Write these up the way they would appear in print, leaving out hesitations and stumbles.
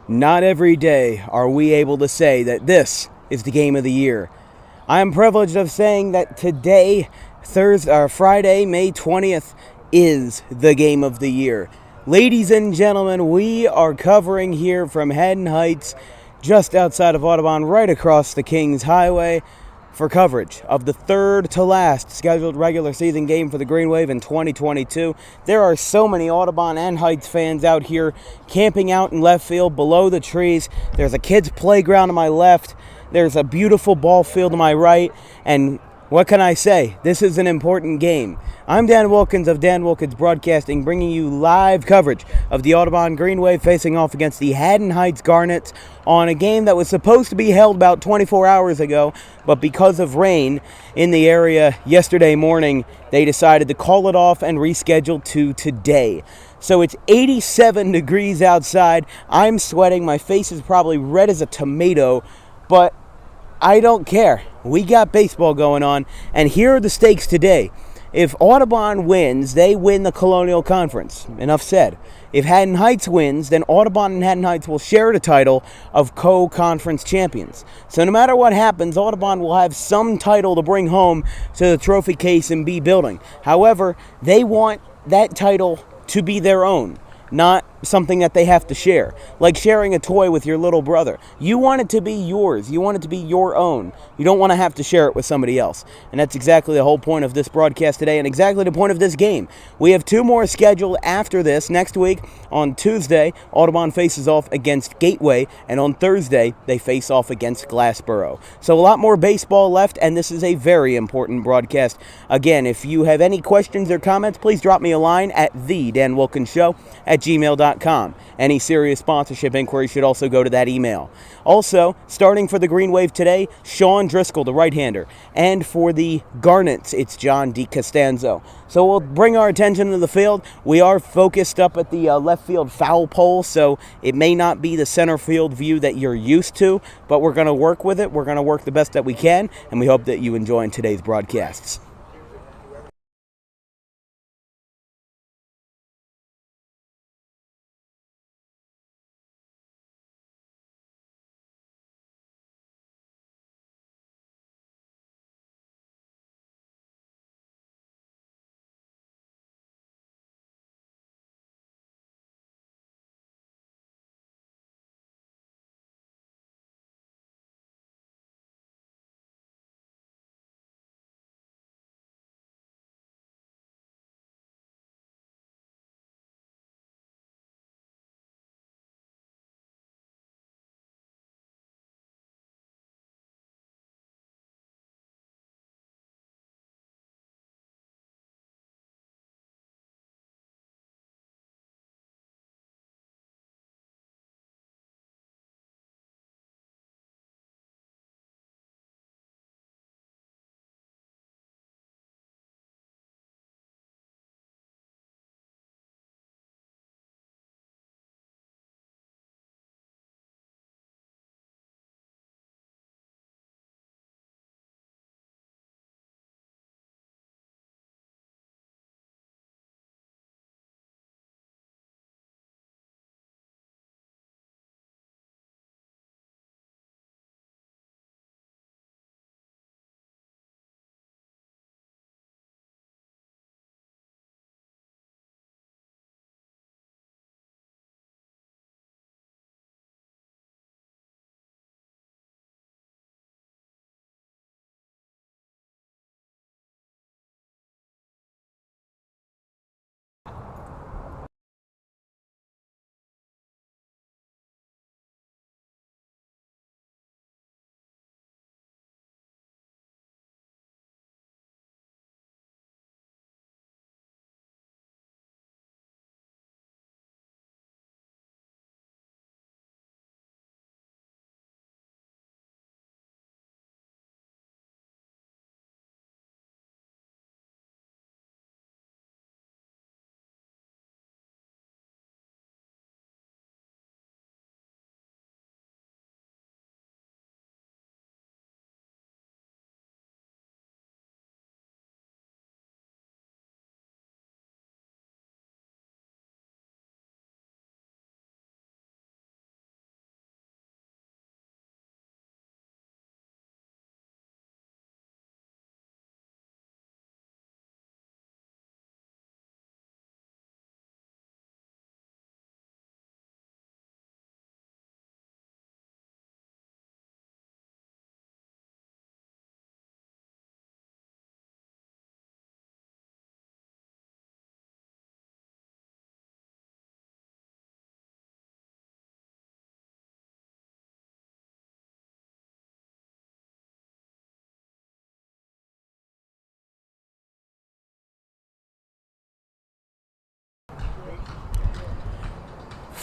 Not every day are we able to say that this is the game of the year. I am privileged of saying that today, Friday, May 20th, is the game of the year. Ladies and gentlemen, we are covering here from Haddon Heights, just outside of Audubon, right across the Kings Highway, for coverage of the third to last scheduled regular season game for the Green Wave in 2022. There are so many Audubon and Heights fans out here camping out in left field below the trees. There's a kids' playground to my left. There's a beautiful ball field to my right. And what can I say? This is an important game. I'm Dan Wilkins of Dan Wilkins Broadcasting, bringing you live coverage of the Audubon Green Wave facing off against the Haddon Heights Garnets on a game that was supposed to be held about 24 hours ago, but because of rain in the area yesterday morning, they decided to call it off and reschedule to today. So it's 87 degrees outside. I'm sweating. My face is probably red as a tomato, but I don't care. We got baseball going on, and here are the stakes today. If Audubon wins, they win the Colonial Conference. Enough said. If Haddon Heights wins, then Audubon and Haddon Heights will share the title of co-conference champions. So no matter what happens, Audubon will have some title to bring home to the trophy case and B building. However, they want that title to be their own, not something that they have to share. Like sharing a toy with your little brother. You want it to be yours. You want it to be your own. You don't want to have to share it with somebody else. And that's exactly the whole point of this broadcast today and exactly the point of this game. We have two more scheduled after this. Next week, on Tuesday, Audubon faces off against Gateway, and on Thursday, they face off against Glassboro. So a lot more baseball left, and this is a very important broadcast. Again, if you have any questions or comments, please drop me a line at thedanwilkinsshow@gmail.com. Any serious sponsorship inquiries should also go to that email. Also, starting for the Green Wave today, Sean Driscoll, the right-hander. And for the Garnets, it's John DiCostanzo. So we'll bring our attention to the field. We are focused up at the left field foul pole, so it may not be the center field view that you're used to, but we're going to work with it. We're going to work the best that we can, and we hope that you enjoy today's broadcasts.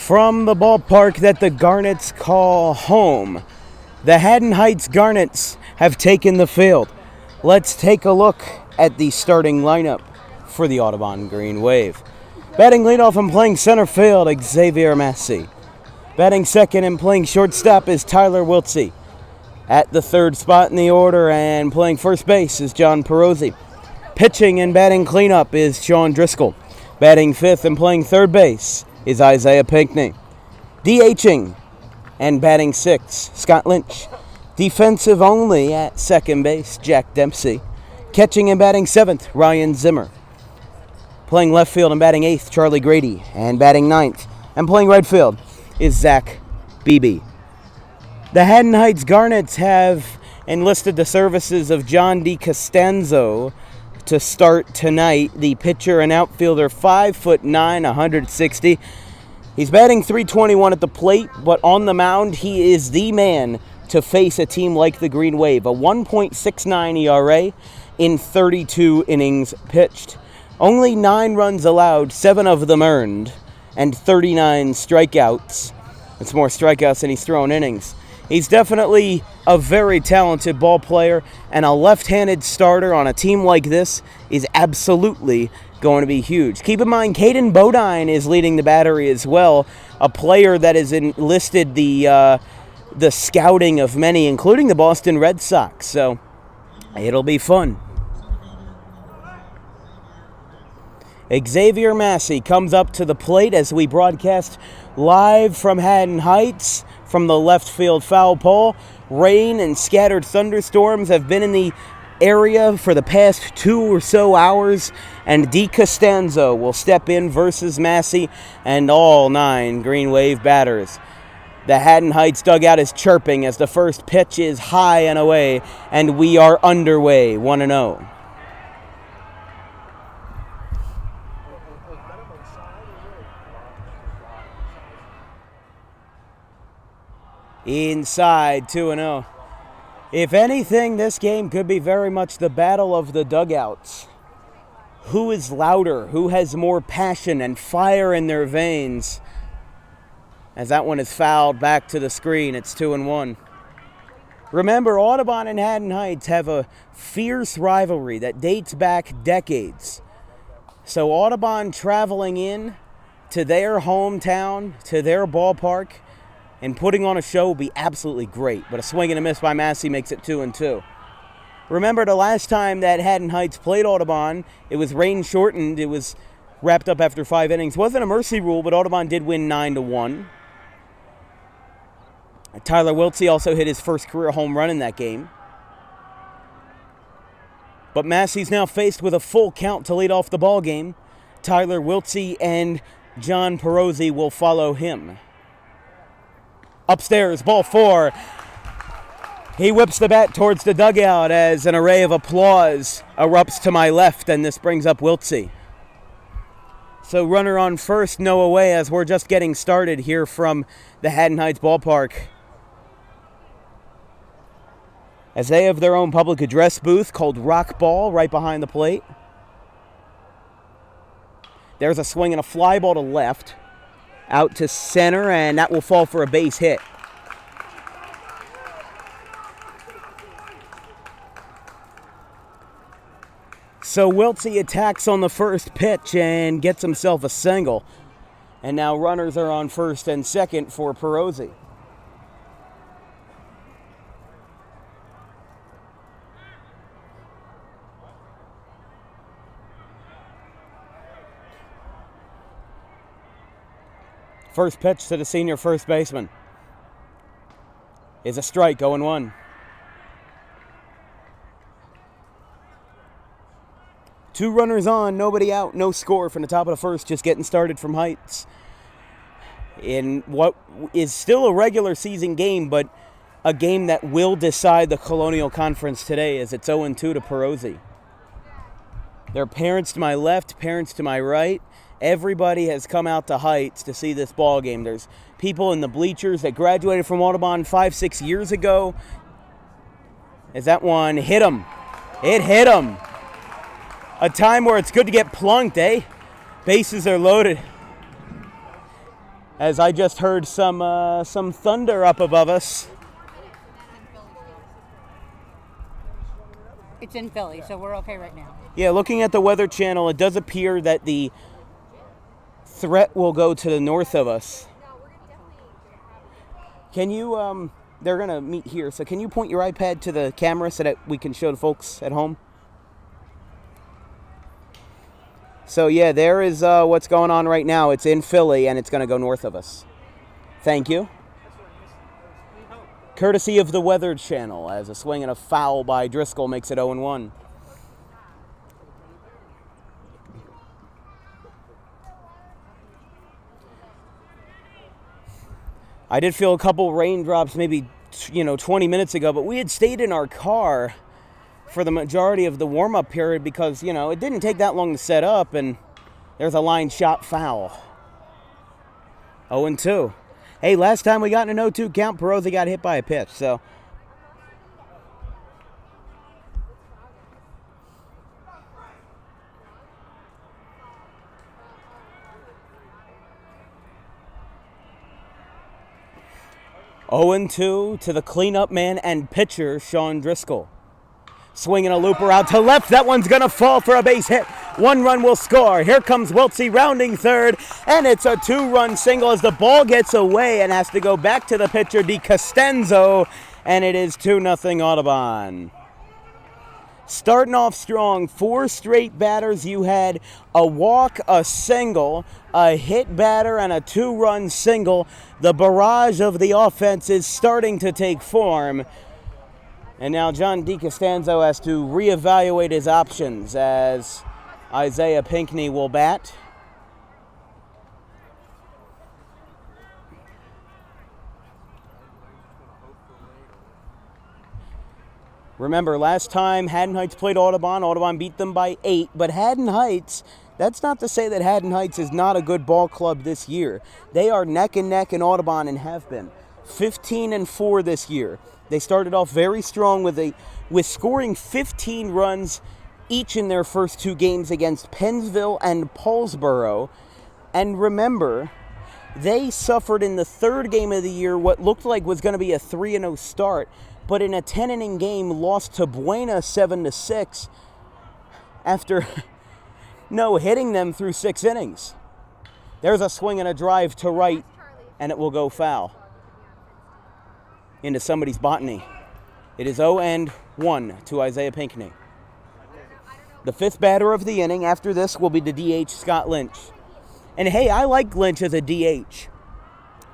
From the ballpark that the Garnets call home, the Haddon Heights Garnets have taken the field. Let's take a look at the starting lineup for the Audubon Green Wave. Batting leadoff and playing center field, Xavier Massey. Batting second and playing shortstop is Tyler Wiltsey. At the third spot in the order and playing first base is John Perozzi. Pitching and batting cleanup is Sean Driscoll. Batting fifth and playing third base is Isaiah Pinckney. DHing and batting sixth, Scott Lynch. Defensive only at second base, Jack Dempsey. Catching and batting seventh, Ryan Zimmer. Playing left field and batting eighth, Charlie Grady. And batting ninth and playing right field is Zach Beebe. The Haddon Heights Garnets have enlisted the services of John DiCostanzo to start tonight. The pitcher and outfielder, 5'9", 160. He's batting .321 at the plate, but on the mound, he is the man to face a team like the Green Wave. A 1.69 ERA in 32 innings pitched. Only 9 runs allowed, 7 of them earned, and 39 strikeouts. It's more strikeouts than he's thrown innings. He's definitely a very talented ball player, and a left-handed starter on a team like this is absolutely going to be huge. Keep in mind, Caden Bodine is leading the battery as well, a player that has enlisted the scouting of many, including the Boston Red Sox, so it'll be fun. Xavier Massey comes up to the plate as we broadcast live from Haddon Heights from the left field foul pole. Rain and scattered thunderstorms have been in the area for the past 2 or so hours, and DiCostanzo will step in versus Massey and all 9 Green Wave batters. The Haddon Heights dugout is chirping as the first pitch is high and away, and we are underway, 1-0. Inside, 2-0. If anything, this game could be very much the battle of the dugouts. Who is louder? Who has more passion and fire in their veins? As that one is fouled back to the screen, it's 2-1. Remember, Audubon and Haddon Heights have a fierce rivalry that dates back decades. So Audubon traveling in to their hometown, to their ballpark, and putting on a show will be absolutely great. But a swing and a miss by Massey makes it 2-2. Remember, the last time that Haddon Heights played Audubon, it was rain-shortened. It was wrapped up after 5 innings. It wasn't a mercy rule, but Audubon did win 9-1. Tyler Wiltsey also hit his first career home run in that game. But Massey's now faced with a full count to lead off the ball game. Tyler Wiltsey and John Perozzi will follow him. Upstairs, ball 4. He whips the bat towards the dugout as an array of applause erupts to my left, and this brings up Wiltsey. So runner on first, no away, as we're just getting started here from the Haddon Heights ballpark. As they have their own public address booth called Rock Ball right behind the plate. There's a swing and a fly ball to left. Out to center, and that will fall for a base hit. So Wiltsey attacks on the first pitch and gets himself a single. And now runners are on first and second for Perozzi. First pitch to the senior first baseman is a strike, 0-1. 2 runners on, nobody out, no score from the top of the first, just getting started from Heights. In what is still a regular season game, but a game that will decide the Colonial Conference today, as it's 0-2 to Perozzi. There are parents to my left, parents to my right. Everybody has come out to Heights to see this ball game. There's people in the bleachers that graduated from Audubon 5-6 years ago. As that one hit him. It hit him. A time where it's good to get plunked, eh? Bases are loaded. as I just heard some thunder up above us. It's in Philly, so we're okay right now. Yeah, looking at the Weather Channel, it does appear that the threat will go to the north of us. Can you, they're going to meet here, so can you point your iPad to the camera so that we can show the folks at home? So yeah, there is what's going on right now. It's in Philly, and it's going to go north of us. Thank you. Courtesy of the Weather Channel, as a swing and a foul by Driscoll makes it 0-1. I did feel a couple raindrops maybe 20 minutes ago, but we had stayed in our car for the majority of the warm-up period because, it didn't take that long to set up, and there's a line shot foul. 0-2. Hey, last time we got in an 0-2 count, Perosi got hit by a pitch, so. Oh, 2 to the cleanup man and pitcher, Sean Driscoll. Swinging a looper out to left. That one's going to fall for a base hit. 1 run will score. Here comes Weltsy rounding third, and it's a 2-run single as the ball gets away and has to go back to the pitcher, DiCostanzo, and it is 2-0 Audubon. Starting off strong, 4 straight batters. You had a walk, a single, a hit batter, and a 2-run single. The barrage of the offense is starting to take form. And now John DiCostanzo has to reevaluate his options as Isaiah Pinckney will bat. Remember, last time Haddon Heights played Audubon, Audubon beat them by 8. But Haddon Heights, that's not to say that Haddon Heights is not a good ball club this year. They are neck and neck in Audubon and have been. 15-4 this year. They started off very strong with scoring 15 runs each in their first 2 games against Pennsville and Paulsboro. And remember, they suffered in the 3rd game of the year what looked like was going to be a 3-0 start, but in a 10-inning game lost to Buena 7-6 after hitting them through 6 innings. There's a swing and a drive to right, and it will go foul into somebody's botany. It is 0-1 to Isaiah Pinckney. The 5th batter of the inning after this will be the DH, Scott Lynch. And hey, I like Lynch as a DH.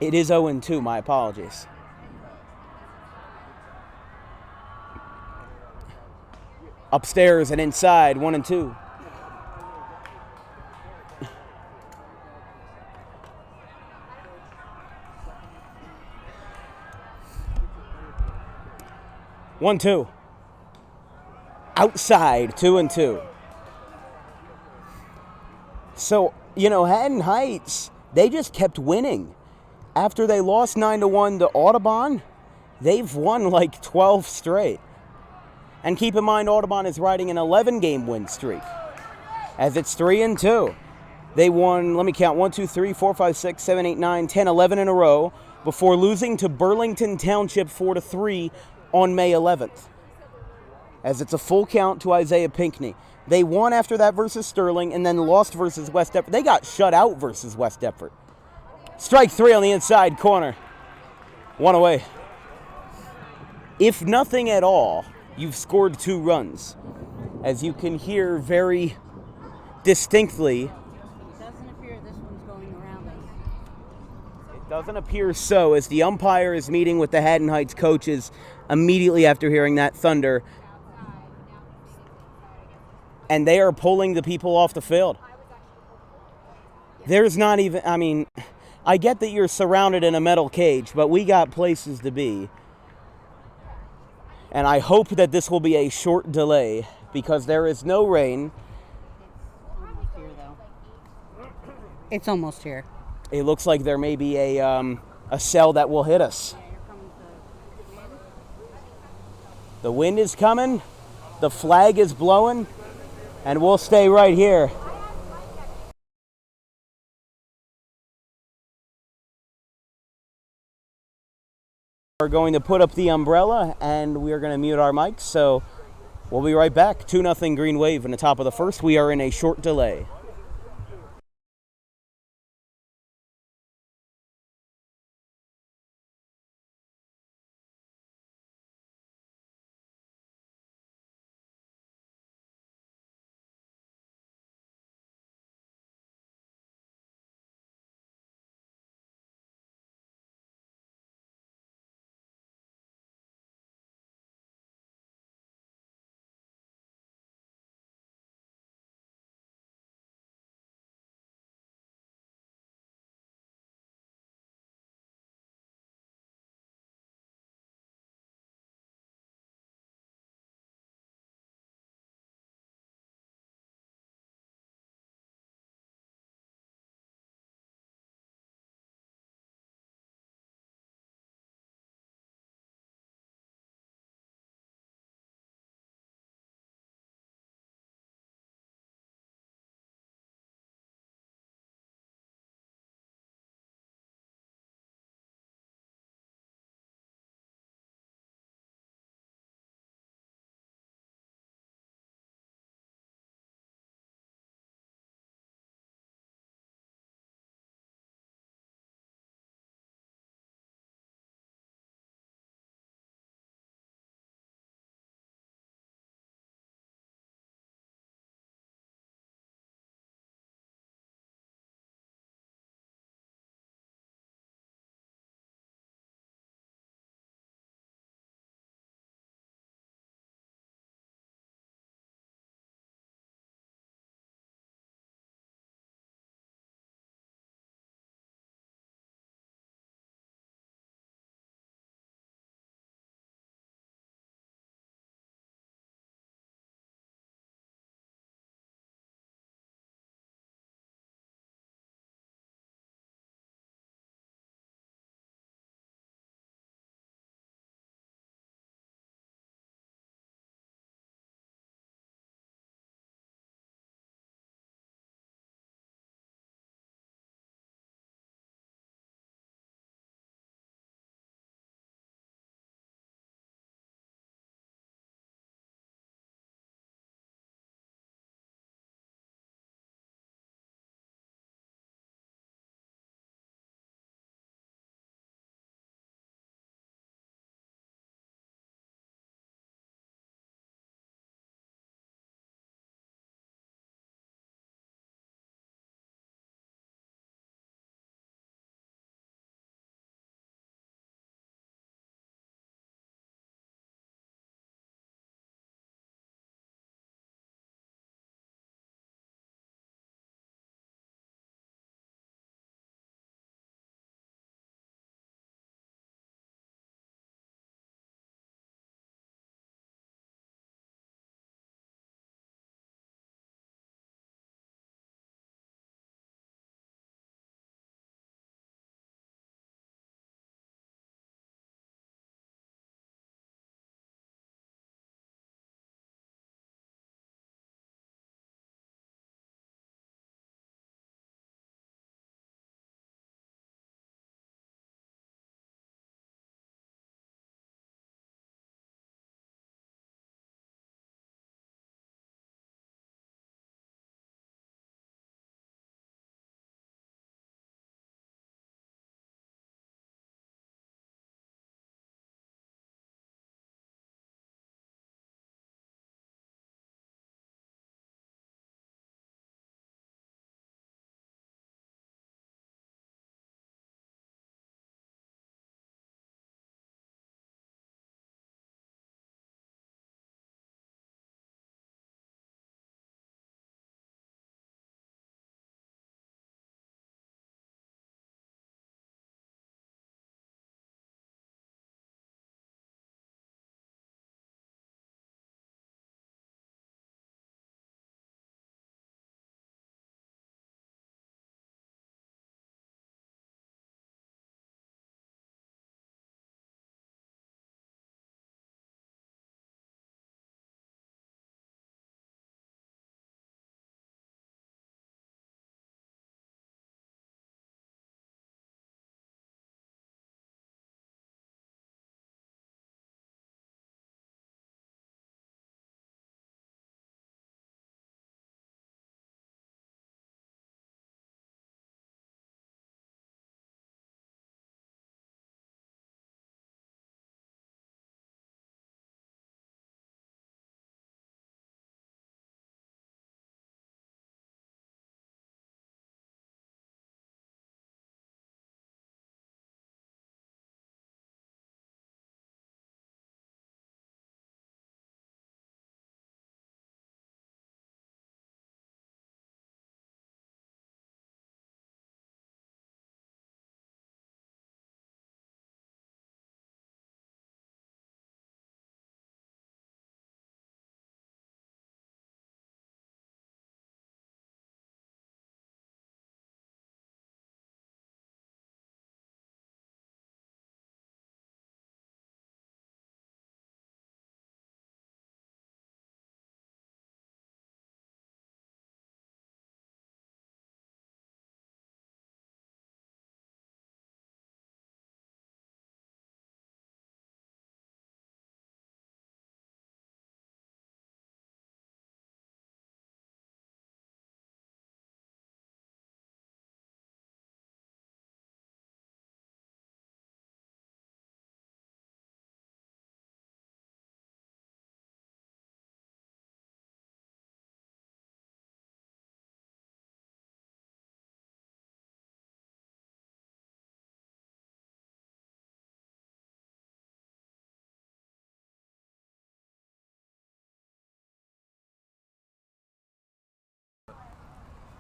It is 0-2, my apologies. Upstairs and inside, 1-2. One, 2. Outside, 2-2. So, Haddon Heights, they just kept winning. After they lost 9-1 to Audubon, they've won like 12 straight. And keep in mind, Audubon is riding an 11-game win streak, as it's 3-2. They won, let me count, 1, 2, 3, 4, 5, 6, 7, 8, 9, 10, 11 in a row before losing to Burlington Township 4-3 on May 11th, as it's a full count to Isaiah Pinckney. They won after that versus Sterling and then lost versus West Deptford. They got shut out versus West Deptford. Strike 3 on the inside corner. 1 away. If nothing at all, you've scored 2 runs. As you can hear very distinctly. It doesn't appear this one's going around us. It doesn't appear so, as the umpire is meeting with the Haddon Heights coaches immediately after hearing that thunder. And they are pulling the people off the field. There's not even, I get that you're surrounded in a metal cage, but we got places to be. And I hope that this will be a short delay because there is no rain. Almost here, though. It's almost here. It looks like there may be a cell that will hit us. Here comes the wind. The wind is coming. The flag is blowing. And we'll stay right here. We're going to put up the umbrella and we are going to mute our mics, so we'll be right back. 2-0 Green Wave in the top of the first. We are in a short delay.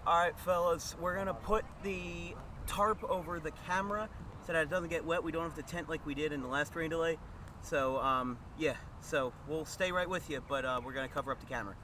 All right, fellas, we're gonna put the tarp over the camera so that it doesn't get wet. We don't have to tent like we did in the last rain delay. So yeah, so we'll stay right with you, but we're gonna cover up the camera.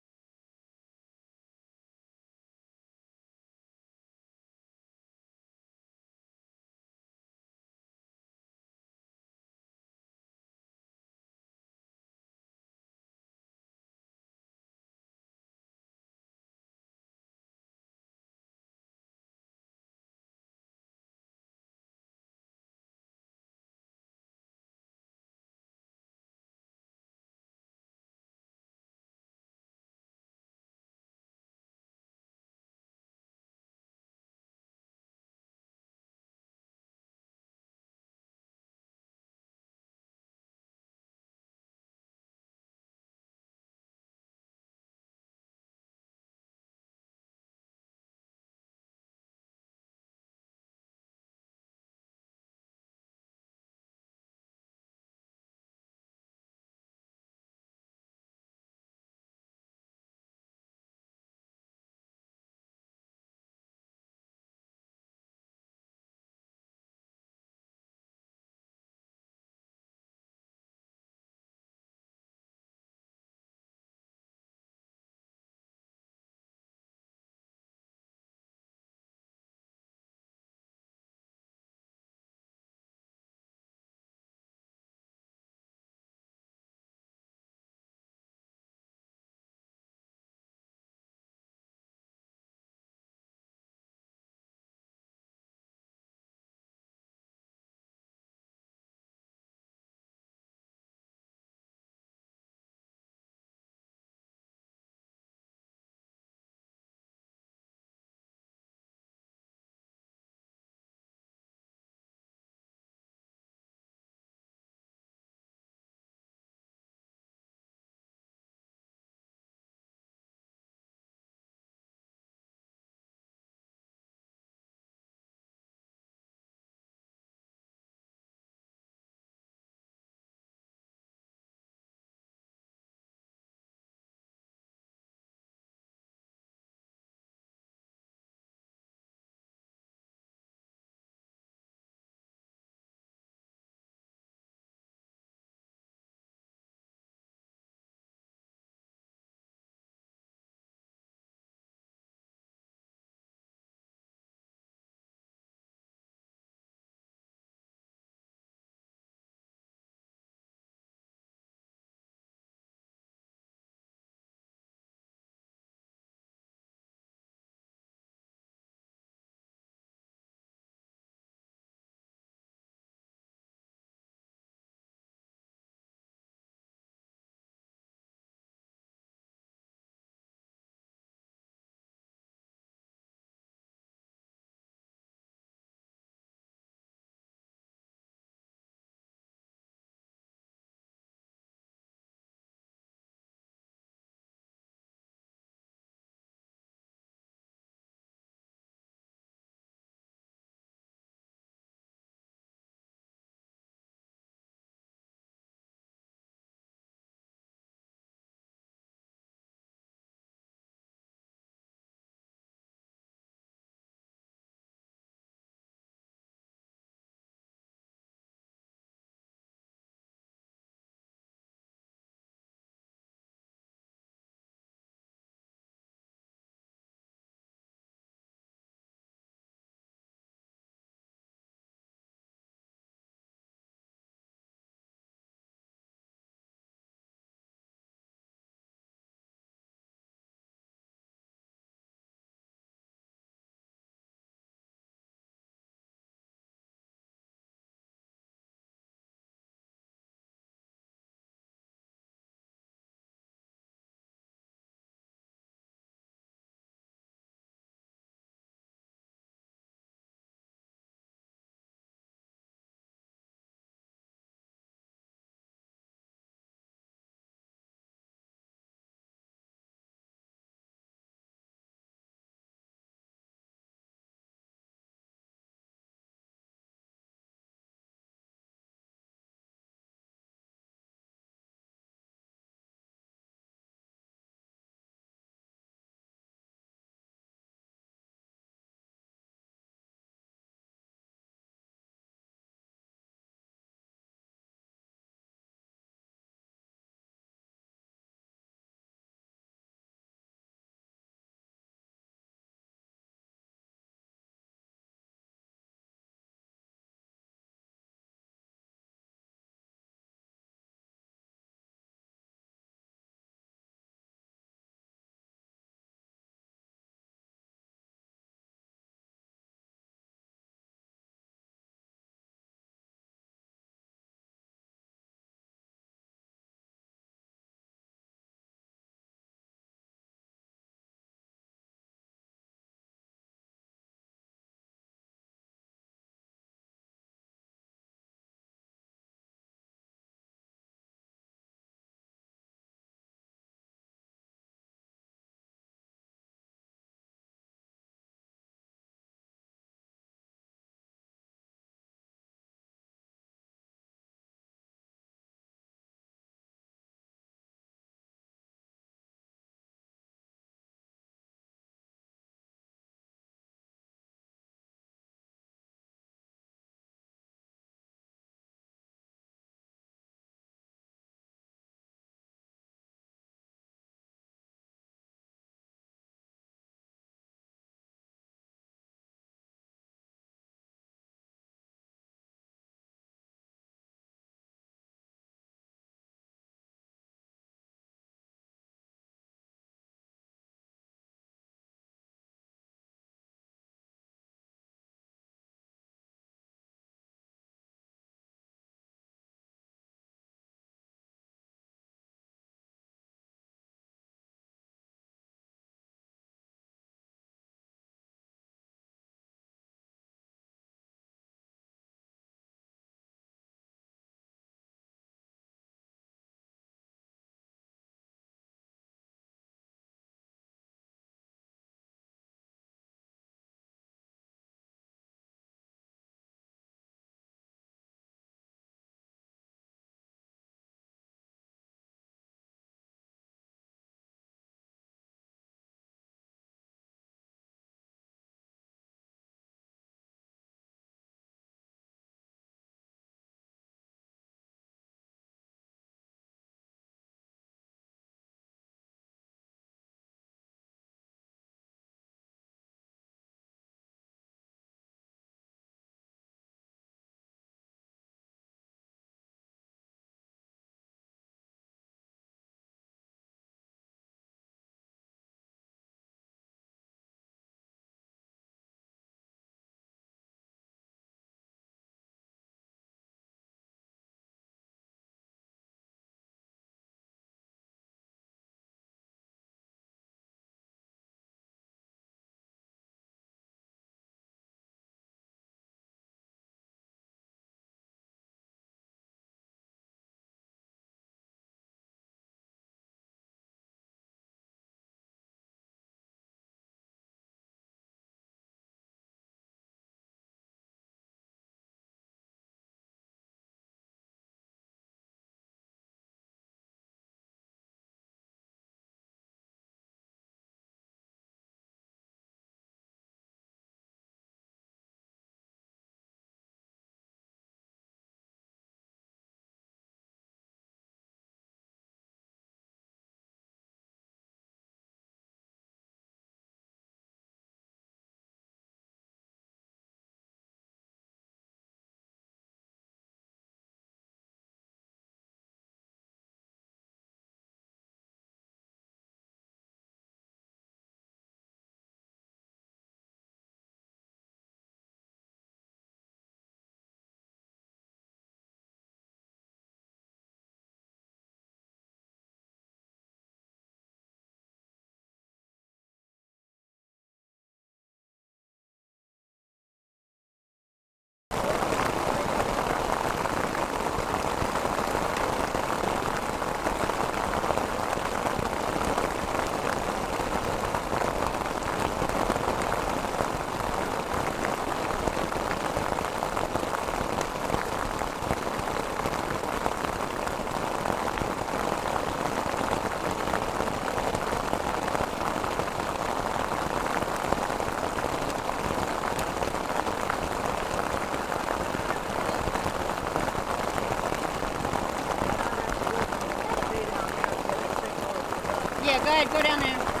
Yeah, go ahead, go down there.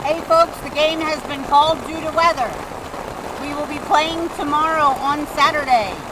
Hey folks, the game has been called due to weather. We will be playing tomorrow on Saturday.